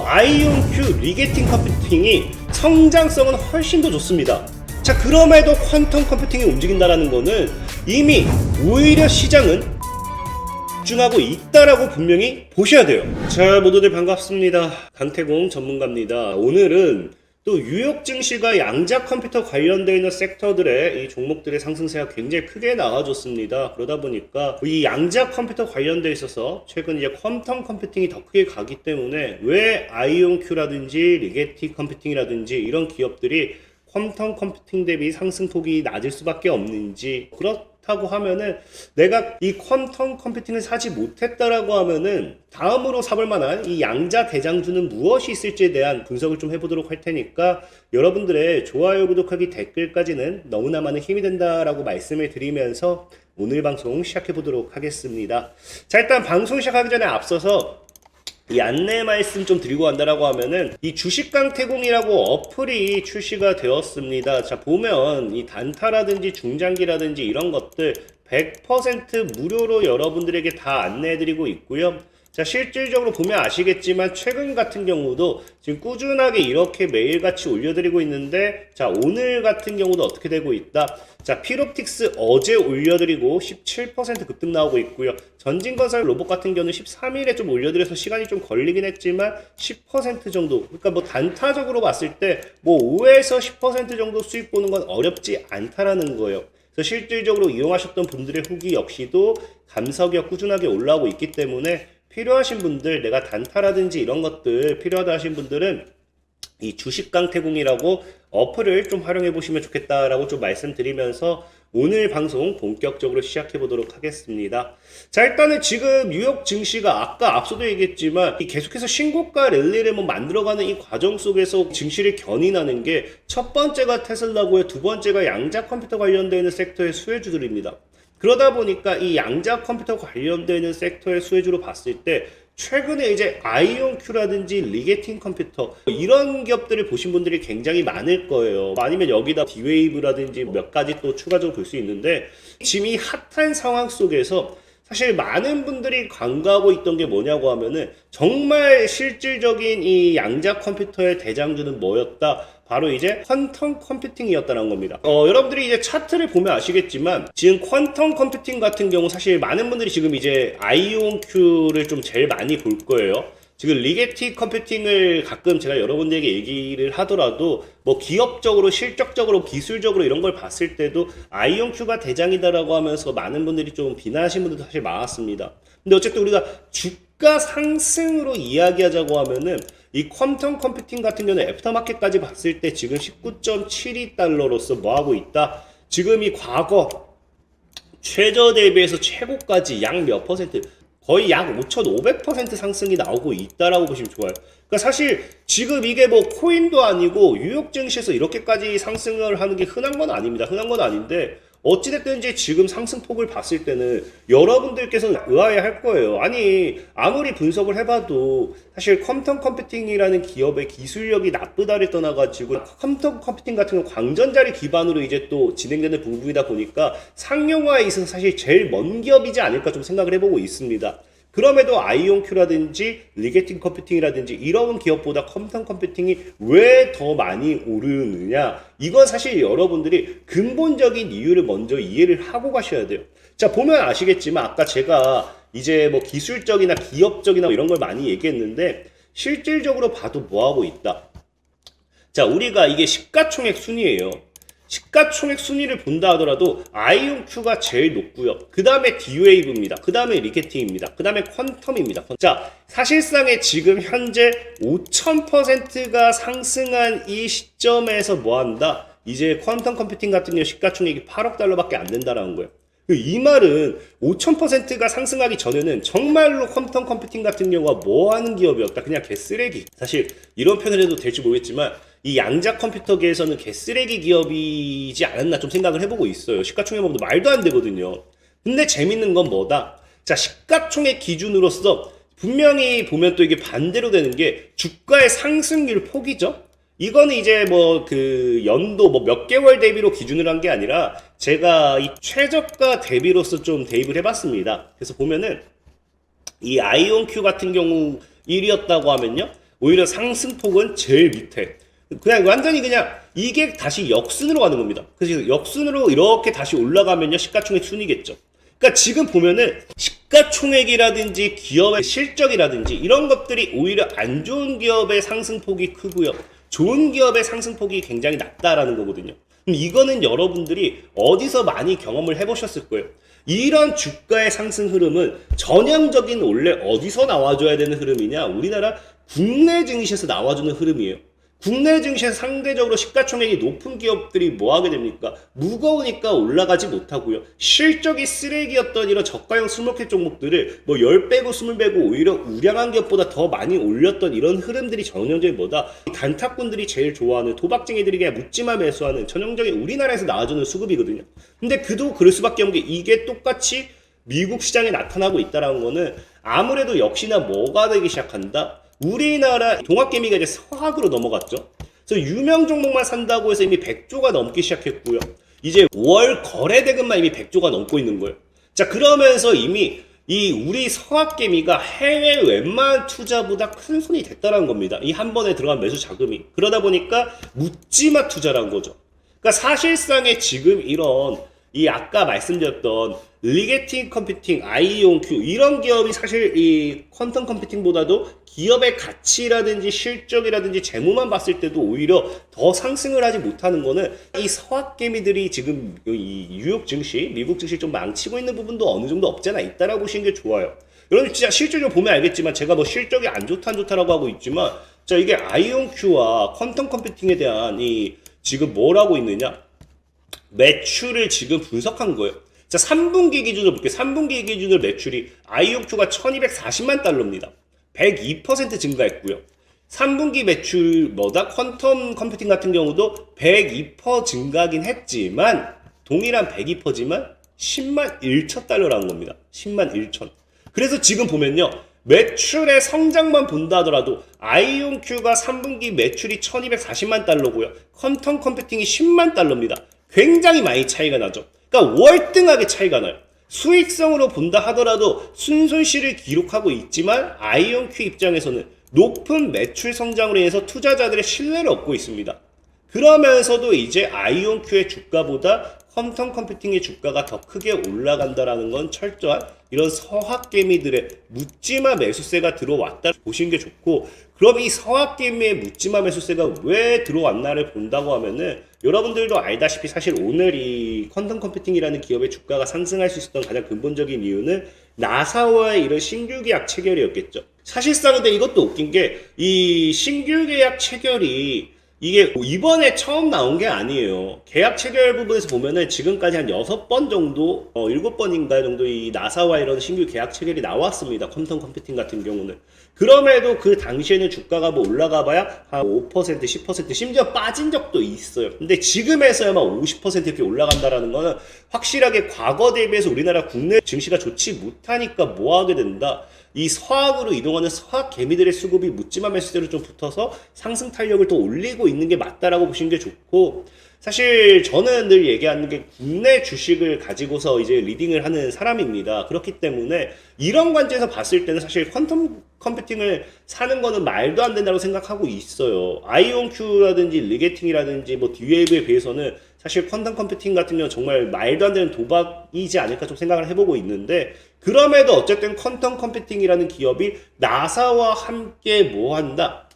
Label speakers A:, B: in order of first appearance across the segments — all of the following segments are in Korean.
A: 아이온큐 리게팅 컴퓨팅이 성장성은 훨씬 더 좋습니다. 자, 그럼에도 퀀텀 컴퓨팅이 움직인다라는 거는 이미 오히려 시장은 집중하고 있다라고 분명히 보셔야 돼요. 자, 모두들 반갑습니다. 강태공 전문가입니다. 오늘은 또 뉴욕 증시가 양자 컴퓨터 관련되어 있는 섹터들의 이 종목들의 상승세가 굉장히 크게 나와줬습니다. 그러다 보니까 이 양자 컴퓨터 관련되어 있어서 최근 이제 퀀텀 컴퓨팅이 더 크게 가기 때문에 왜 아이온큐라든지 리게티 컴퓨팅이라든지 이런 기업들이 퀀텀 컴퓨팅 대비 상승폭이 낮을 수밖에 없는지, 그렇다고 하면은 내가 이 퀀텀 컴퓨팅을 사지 못했다라고 하면은 다음으로 사볼 만한 이 양자 대장주는 무엇이 있을지에 대한 분석을 좀 해보도록 할 테니까 여러분들의 좋아요, 구독하기, 댓글까지는 너무나 많은 힘이 된다라고 말씀을 드리면서 오늘 방송 시작해 보도록 하겠습니다. 자, 일단 방송 시작하기 전에 앞서서 이 안내 말씀 좀 드리고 간다라고 하면은 이 주식강태공이라고 어플이 출시가 되었습니다. 자, 보면 이 단타라든지 중장기라든지 이런 것들 100% 무료로 여러분들에게 다 안내해드리고 있고요. 자, 실질적으로 보면 아시겠지만 최근 같은 경우도 지금 꾸준하게 이렇게 매일같이 올려드리고 있는데, 자, 오늘 같은 경우도 어떻게 되고 있다. 자, 필옵틱스 어제 올려드리고 17% 급등 나오고 있고요. 전진건설 로봇 같은 경우는 13일에 좀 올려드려서 시간이 좀 걸리긴 했지만 10% 정도, 그러니까 뭐 단타적으로 봤을 때 뭐 5에서 10% 정도 수익 보는 건 어렵지 않다라는 거예요. 그래서 실질적으로 이용하셨던 분들의 후기 역시도 감석이 꾸준하게 올라오고 있기 때문에 필요하신 분들, 내가 단타라든지 이런 것들 필요하다 하신 분들은 이 주식강태공이라고 어플을 좀 활용해 보시면 좋겠다라고 좀 말씀드리면서 오늘 방송 본격적으로 시작해 보도록 하겠습니다. 자, 일단은 지금 뉴욕 증시가 아까 앞서도 얘기했지만 계속해서 신고가 랠리를 만들어가는 이 과정 속에서 증시를 견인하는 게 첫 번째가 테슬라고요, 두 번째가 양자 컴퓨터 관련되어 있는 섹터의 수혜주들입니다. 그러다 보니까 이 양자 컴퓨터 관련되는 섹터의 수혜주로 봤을 때 최근에 이제 아이온큐라든지 리게팅 컴퓨터 이런 기업들을 보신 분들이 굉장히 많을 거예요. 아니면 여기다 디웨이브라든지 몇 가지 또 추가적으로 볼 수 있는데, 지금 이 핫한 상황 속에서 사실 많은 분들이 간과하고 있던 게 뭐냐고 하면은 정말 실질적인 이 양자 컴퓨터의 대장주는 뭐였다? 바로 이제 퀀텀 컴퓨팅이었다는 겁니다. 여러분들이 이제 차트를 보면 아시겠지만 지금 퀀텀 컴퓨팅 같은 경우 사실 많은 분들이 지금 이제 아이온큐를 좀 제일 많이 볼 거예요. 지금 리게티 컴퓨팅을 가끔 제가 여러분들에게 얘기를 하더라도 뭐 기업적으로, 실적적으로, 기술적으로 이런 걸 봤을 때도 아이온큐가 대장이다라고 하면서 많은 분들이 좀 비난하시는 분들도 사실 많았습니다. 근데 어쨌든 우리가 주가 상승으로 이야기하자고 하면은 이 퀀텀 컴퓨팅 같은 경우는 애프터마켓까지 봤을 때 지금 19.72달러로서 뭐하고 있다? 지금 이 과거 최저 대비해서 최고까지 약 몇 퍼센트, 거의 약 5,500% 상승이 나오고 있다라고 보시면 좋아요. 그러니까 사실 지금 이게 뭐 코인도 아니고 뉴욕 증시에서 이렇게까지 상승을 하는 게 흔한 건 아닙니다. 흔한 건 아닌데 어찌됐든지 지금 상승폭을 봤을 때는 여러분들께서는 의아해할 거예요. 아니, 아무리 분석을 해봐도 사실 퀀텀 컴퓨팅이라는 기업의 기술력이 나쁘다를 떠나가지고 퀀텀 컴퓨팅 같은 건 광전자를 기반으로 이제 또 진행되는 부분이다 보니까 상용화에 있어서 사실 제일 먼 기업이지 않을까 좀 생각을 해보고 있습니다. 그럼에도 아이온큐라든지 리게팅 컴퓨팅이라든지 이런 기업보다 퀀텀 컴퓨팅이 왜 더 많이 오르느냐, 이건 사실 여러분들이 근본적인 이유를 먼저 이해를 하고 가셔야 돼요. 자, 보면 아시겠지만 아까 제가 이제 뭐 기술적이나 기업적이나 이런 걸 많이 얘기했는데 실질적으로 봐도 뭐하고 있다. 자, 우리가 이게 시가총액 순위예요. 시가총액 순위를 본다 하더라도 아이온큐가 제일 높고요. 그 다음에 디웨이브입니다. 그 다음에 리게팅입니다. 그 다음에 퀀텀입니다. 자, 사실상에 지금 현재 5000%가 상승한 이 시점에서 뭐한다? 이제 퀀텀 컴퓨팅 같은 경우 시가총액이 8억 달러밖에 안 된다는 거예요. 이 말은 5000%가 상승하기 전에는 정말로 퀀텀 컴퓨팅 같은 경우가 뭐 하는 기업이었다? 그냥 개쓰레기. 사실 이런 표현을 해도 될지 모르겠지만 이 양자 컴퓨터계에서는 개쓰레기 기업이지 않았나 좀 생각을 해보고 있어요. 시가총액 보면 말도 안 되거든요. 근데 재밌는 건 뭐다? 자, 시가총액 기준으로서 분명히 보면 또 이게 반대로 되는 게 주가의 상승률 폭이죠. 이거는 이제 뭐 그 연도 뭐 몇 개월 대비로 기준을 한 게 아니라 제가 이 최저가 대비로서 좀 대입을 해봤습니다. 그래서 보면은 이 아이온큐 같은 경우 1위였다고 하면요, 오히려 상승폭은 제일 밑에. 그냥 완전히 그냥 이게 다시 역순으로 가는 겁니다. 그래서 역순으로 이렇게 다시 올라가면요 시가총액 순이겠죠. 그러니까 지금 보면은 시가총액이라든지 기업의 실적이라든지 이런 것들이 오히려 안 좋은 기업의 상승폭이 크고요, 좋은 기업의 상승폭이 굉장히 낮다라는 거거든요. 그럼 이거는 여러분들이 어디서 많이 경험을 해보셨을 거예요. 이런 주가의 상승 흐름은 전형적인 원래 어디서 나와줘야 되는 흐름이냐, 우리나라 국내 증시에서 나와주는 흐름이에요. 국내 증시에서 상대적으로 시가총액이 높은 기업들이 뭐 하게 됩니까? 무거우니까 올라가지 못하고요. 실적이 쓰레기였던 이런 저가형 스몰캡 종목들을 뭐 10배고 20배고 오히려 우량한 기업보다 더 많이 올렸던 이런 흐름들이 전형적인 뭐다? 단타꾼들이 제일 좋아하는, 도박쟁이들이 그냥 묻지마 매수하는 전형적인 우리나라에서 나와주는 수급이거든요. 근데 그도 그럴 수밖에 없는 게 이게 똑같이 미국 시장에 나타나고 있다는 거는 아무래도 역시나 뭐가 되기 시작한다? 우리나라 동학개미가 이제 서학으로 넘어갔죠. 그래서 유명 종목만 산다고 해서 이미 100조가 넘기 시작했고요. 이제 월 거래 대금만 이미 100조가 넘고 있는 거예요. 자, 그러면서 이미 이 우리 서학개미가 해외 웬만한 투자보다 큰 손이 됐다는 겁니다. 이 한 번에 들어간 매수 자금이. 그러다 보니까 묻지마 투자란 거죠. 그러니까 사실상의 지금 이런 이 아까 말씀드렸던 리게팅 컴퓨팅, 아이온큐 이런 기업이 사실 이 퀀텀 컴퓨팅보다도 기업의 가치라든지 실적이라든지 재무만 봤을 때도 오히려 더 상승을 하지 못하는 거는 이 서학개미들이 지금 이 뉴욕 증시, 미국 증시 좀 망치고 있는 부분도 어느 정도 없지 않아 있다라고 보시는 게 좋아요. 여러분 진짜 실적을 보면 알겠지만 제가 뭐 실적이 안 좋다 안 좋다라고 하고 있지만 자, 이게 아이온큐와 퀀텀 컴퓨팅에 대한 이 지금 뭘 하고 있느냐? 매출을 지금 분석한 거예요. 자, 3분기 기준으로 볼게요. 3분기 기준으로 매출이 아이온큐가 1240만 달러입니다. 102% 증가했고요. 3분기 매출 퀀텀 컴퓨팅 같은 경우도 102% 증가하긴 했지만 동일한 102%지만 10만 1천 달러라는 겁니다. 10만 1천. 그래서 지금 보면요. 매출의 성장만 본다 하더라도 아이온큐가 3분기 매출이 1240만 달러고요. 퀀텀 컴퓨팅이 10만 달러입니다. 굉장히 많이 차이가 나죠. 그러니까 월등하게 차이가 나요. 수익성으로 본다 하더라도 순손실을 기록하고 있지만 아이온큐 입장에서는 높은 매출 성장으로 인해서 투자자들의 신뢰를 얻고 있습니다. 그러면서도 이제 아이온큐의 주가보다 퀀텀 컴퓨팅의 주가가 더 크게 올라간다라는 건 철저한 이런 서학개미들의 묻지마 매수세가 들어왔다 보시는 게 좋고, 그럼 이 서학개미의 묻지마 매수세가 왜 들어왔나를 본다고 하면은 여러분들도 알다시피 사실 오늘 이 퀀텀 컴퓨팅이라는 기업의 주가가 상승할 수 있었던 가장 근본적인 이유는 나사와의 이런 신규 계약 체결이었겠죠. 사실상 근데 이것도 웃긴 게 이 신규 계약 체결이 이게 이번에 처음 나온 게 아니에요. 계약 체결 부분에서 보면은 지금까지 한 6번 정도, 7번인가 정도 이 나사와 이런 신규 계약 체결이 나왔습니다. 퀀텀 컴퓨팅 같은 경우는. 그럼에도 그 당시에는 주가가 뭐 올라가 봐야 한 5%, 10% 심지어 빠진 적도 있어요. 근데 지금에서야만 50% 이렇게 올라간다라는 거는 확실하게 과거 대비해서 우리나라 국내 증시가 좋지 못하니까 뭐 하게 된다. 이 서학으로 이동하는 서학 개미들의 수급이 묻지마 매수세로 좀 붙어서 상승 탄력을 또 올리고 있는 게 맞다라고 보시는 게 좋고, 사실 저는 늘 얘기하는 게 국내 주식을 가지고서 이제 리딩을 하는 사람입니다. 그렇기 때문에 이런 관점에서 봤을 때는 사실 퀀텀 컴퓨팅을 사는 거는 말도 안 된다고 생각하고 있어요. 아이온큐라든지 리게팅이라든지 뭐 디웨이브에 비해서는 사실 퀀텀 컴퓨팅 같은 경우는 정말 말도 안 되는 도박이지 않을까 좀 생각을 해보고 있는데, 그럼에도 어쨌든 퀀텀 컴퓨팅이라는 기업이 나사와 함께 뭐 한다?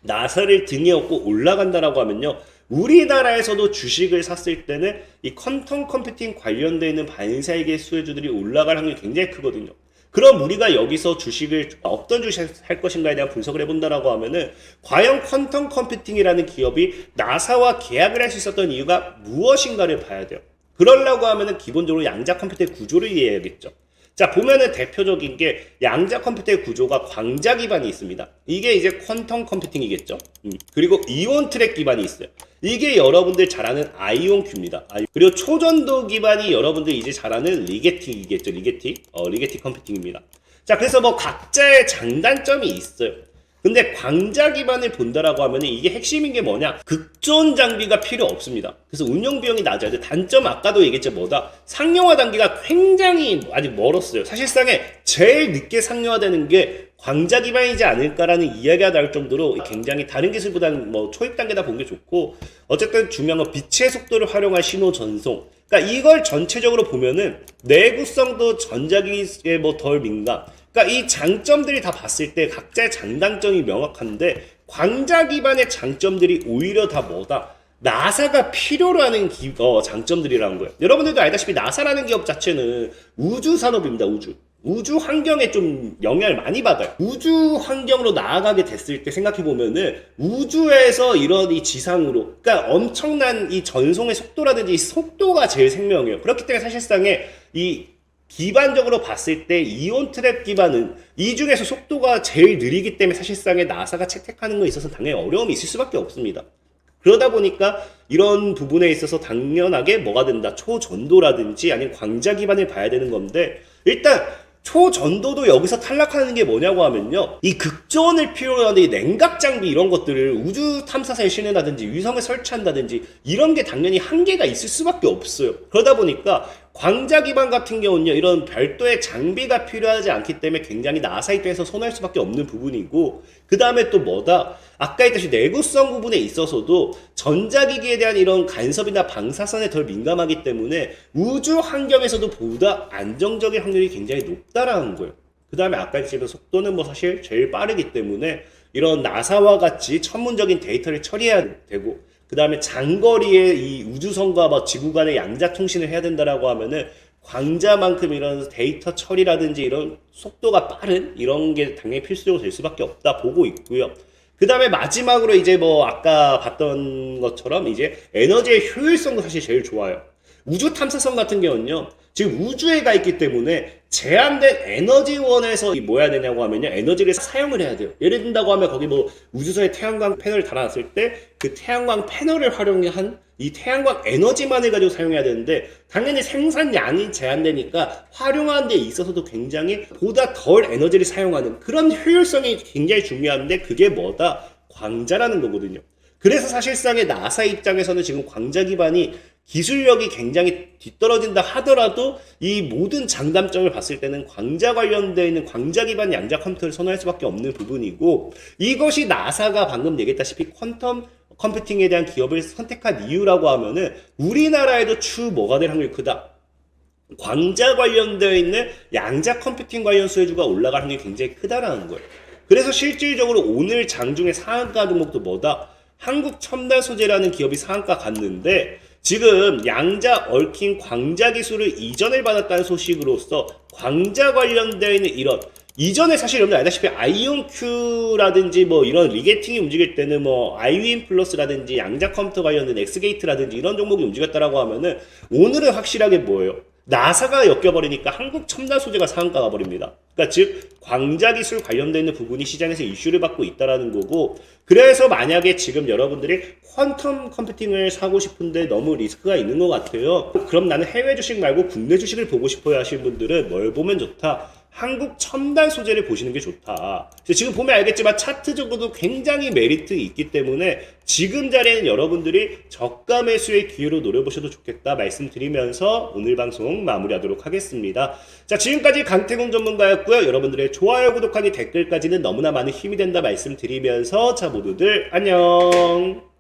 A: 나사를 등에 업고 올라간다라고 하면요. 우리나라에서도 주식을 샀을 때는 이 퀀텀 컴퓨팅 관련되어 있는 반사이익의 수혜주들이 올라갈 확률이 굉장히 크거든요. 그럼 우리가 여기서 주식을 어떤 주식 할 것인가에 대한 분석을 해본다라고 하면은 과연 퀀텀 컴퓨팅이라는 기업이 나사와 계약을 할 수 있었던 이유가 무엇인가를 봐야 돼요. 그러려고 하면은 기본적으로 양자 컴퓨터의 구조를 이해해야겠죠. 자, 보면은 대표적인 게 양자 컴퓨터의 구조가 광자 기반이 있습니다. 이게 이제 퀀텀 컴퓨팅이겠죠. 그리고 이온 트랙 기반이 있어요. 이게 여러분들 잘 아는 아이온큐입니다. 그리고 초전도 기반이 여러분들 이제 잘 아는 리게틱이겠죠. 리게틱 컴퓨팅입니다. 자, 그래서 뭐 각자의 장단점이 있어요. 근데 광자 기반을 본다라고 하면 이게 핵심인 게 뭐냐? 극존 장비가 필요 없습니다. 그래서 운영 비용이 낮아요. 단점 아까도 얘기했죠. 뭐다? 상용화 단계가 굉장히 아직 멀었어요. 사실상에 제일 늦게 상용화되는 게 광자 기반이지 않을까라는 이야기가 나올 정도로 굉장히 다른 기술보다는 뭐 초입 단계다 본 게 좋고, 어쨌든 중요한 건 빛의 속도를 활용한 신호 전송. 그러니까 이걸 전체적으로 보면은 내구성도 전자기기에 뭐 덜 민감. 그러니까 이 장점들이 다 봤을 때 각자의 장단점이 명확한데, 광자 기반의 장점들이 오히려 다 뭐다? 나사가 필요로 하는 장점들이라는 거예요. 여러분들도 알다시피 나사라는 기업 자체는 우주 산업입니다. 우주 환경에 좀 영향을 많이 받아요. 우주 환경으로 나아가게 됐을 때 생각해보면은 우주에서 이런 이 지상으로, 그러니까 엄청난 이 전송의 속도라든지 이 속도가 제일 생명이에요. 그렇기 때문에 사실상에 이 기반적으로 봤을 때 이온 트랩 기반은 이 중에서 속도가 제일 느리기 때문에 사실상에 나사가 채택하는 거에 있어서 당연히 어려움이 있을 수밖에 없습니다. 그러다 보니까 이런 부분에 있어서 당연하게 뭐가 된다? 초전도라든지 아니면 광자 기반을 봐야 되는 건데, 일단 초전도도 여기서 탈락하는 게 뭐냐고 하면요, 이 극전을 필요로 하는 이 냉각 장비 이런 것들을 우주 탐사선에 실는다든지 위성에 설치한다든지 이런 게 당연히 한계가 있을 수밖에 없어요. 그러다 보니까 광자 기반 같은 경우는요, 이런 별도의 장비가 필요하지 않기 때문에 굉장히 나사 입장에서 손할 수밖에 없는 부분이고, 그 다음에 또 뭐다? 아까 했듯이 내구성 부분에 있어서도 전자기기에 대한 이런 간섭이나 방사선에 덜 민감하기 때문에 우주 환경에서도 보다 안정적인 확률이 굉장히 높다라는 거예요. 그 다음에 아까 했지만 속도는 뭐 사실 제일 빠르기 때문에 이런 나사와 같이 천문적인 데이터를 처리해야 되고, 그 다음에 장거리에 이 우주선과 뭐 지구 간의 양자 통신을 해야 된다라고 하면은 광자만큼 이런 데이터 처리라든지 이런 속도가 빠른 이런 게 당연히 필수적으로 될 수밖에 없다 보고 있고요. 그 다음에 마지막으로 이제 뭐 아까 봤던 것처럼 이제 에너지의 효율성도 사실 제일 좋아요. 우주 탐사선 같은 경우는요, 지금 우주에 가 있기 때문에 제한된 에너지원에서 뭐 해야 되냐고 하면요, 에너지를 사용을 해야 돼요. 예를 든다고 하면 거기 뭐 우주선에 태양광 패널을 달아놨을 때 그 태양광 패널을 활용한 이 태양광 에너지만을 가지고 사용해야 되는데, 당연히 생산량이 제한되니까 활용하는 데 있어서도 굉장히 보다 덜 에너지를 사용하는 그런 효율성이 굉장히 중요한데, 그게 뭐다? 광자라는 거거든요. 그래서 사실상의 나사 입장에서는 지금 광자 기반이 기술력이 굉장히 뒤떨어진다 하더라도 이 모든 장단점을 봤을 때는 광자 관련되어 있는 광자 기반 양자 컴퓨터를 선호할 수밖에 없는 부분이고, 이것이 나사가 방금 얘기했다시피 퀀텀 컴퓨팅에 대한 기업을 선택한 이유라고 하면은 우리나라에도 추후 뭐가 될 확률이 크다. 광자 관련되어 있는 양자 컴퓨팅 관련 수혜주가 올라갈 확률이 굉장히 크다라는 거예요. 그래서 실질적으로 오늘 장중에 상한가 종목도 뭐다? 한국첨단소재라는 기업이 상한가 갔는데, 지금 양자 얽힌 광자 기술을 이전을 받았다는 소식으로서 광자 관련되어 있는 이런, 이전에 사실 여러분들 알다시피 아이온큐라든지 뭐 이런 리게팅이 움직일 때는 뭐 아이윈 플러스라든지 양자 컴퓨터 관련된 엑스게이트라든지 이런 종목이 움직였다라고 하면은, 오늘은 확실하게 뭐예요? 나사가 엮여버리니까 한국 첨단 소재가 상한가 가버립니다. 그러니까 즉 광자 기술 관련되어 있는 부분이 시장에서 이슈를 받고 있다라는 거고, 그래서 만약에 지금 여러분들이 퀀텀 컴퓨팅을 사고 싶은데 너무 리스크가 있는 것 같아요. 그럼 나는 해외 주식 말고 국내 주식을 보고 싶어요 하시는 분들은 뭘 보면 좋다? 한국 첨단 소재를 보시는 게 좋다. 지금 보면 알겠지만 차트적으로도 굉장히 메리트 있기 때문에 지금 자리에는 여러분들이 저가 매수의 기회로 노려보셔도 좋겠다 말씀드리면서 오늘 방송 마무리하도록 하겠습니다. 자, 지금까지 강태공 전문가였고요. 여러분들의 좋아요, 구독하기, 댓글까지는 너무나 많은 힘이 된다 말씀드리면서 자, 모두들 안녕.